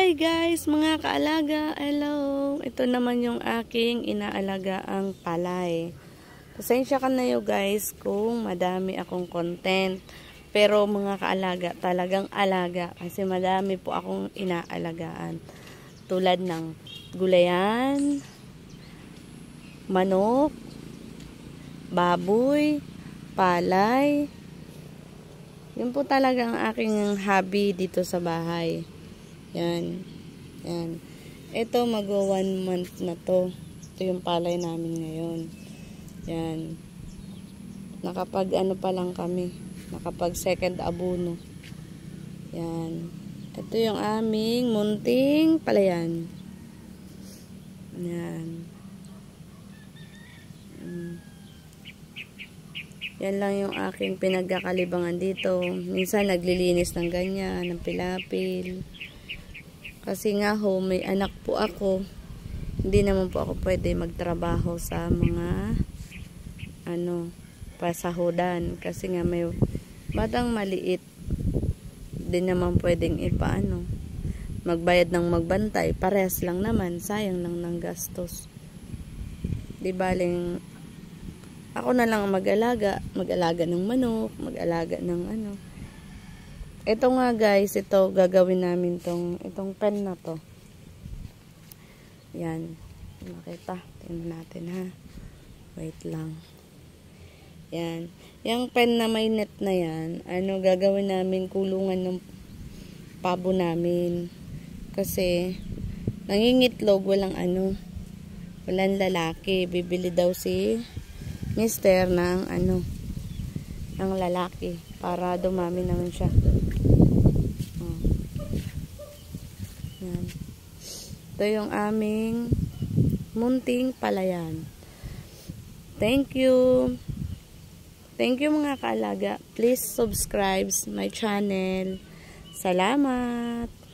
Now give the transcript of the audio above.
Hi guys, mga kaalaga. Hello. Ito naman yung aking inaalagaang palay. Pasensya ka na yo guys kung madami akong content. Pero mga kaalaga, talagang alaga. Kasi madami po akong inaalagaan. Tulad ng gulayan, manok, baboy, palay. Yun po talaga ang aking hobby dito sa bahay. Yan. Yan. Ito mag-1 month na to. Ito yung palay namin ngayon. Yan. Nakapag ano pa lang kami. Nakapag second abono. Yan. Ito yung aming munting palayan. Yan. Yan lang yung aking pinagkakalibangan dito. Minsan naglilinis ng ganyan, ng pilapil. Kasi nga ho, may anak po ako. Hindi naman po ako pwede magtrabaho sa mga pasahudan. Kasi nga may batang maliit. Hindi naman pwedeng magbayad ng magbantay. Parehas lang naman. Sayang lang ng gastos. Di baling ako na lang mag-alaga ng manok, mag-alaga ng Ito nga guys, ito gagawin namin itong pen na to. Yan. Makita. Tingnan natin ha. Wait lang. Yan. Yung pen na may net na yan, gagawin namin kulungan ng pabo namin. Kasi nangingitlog, walang lalaki. Bibili daw si mister ng ng lalaki para dumami naman siya. Yan. Ito yung aming munting palayan. Thank you. Thank you mga kaalaga. Please subscribe my channel. Salamat.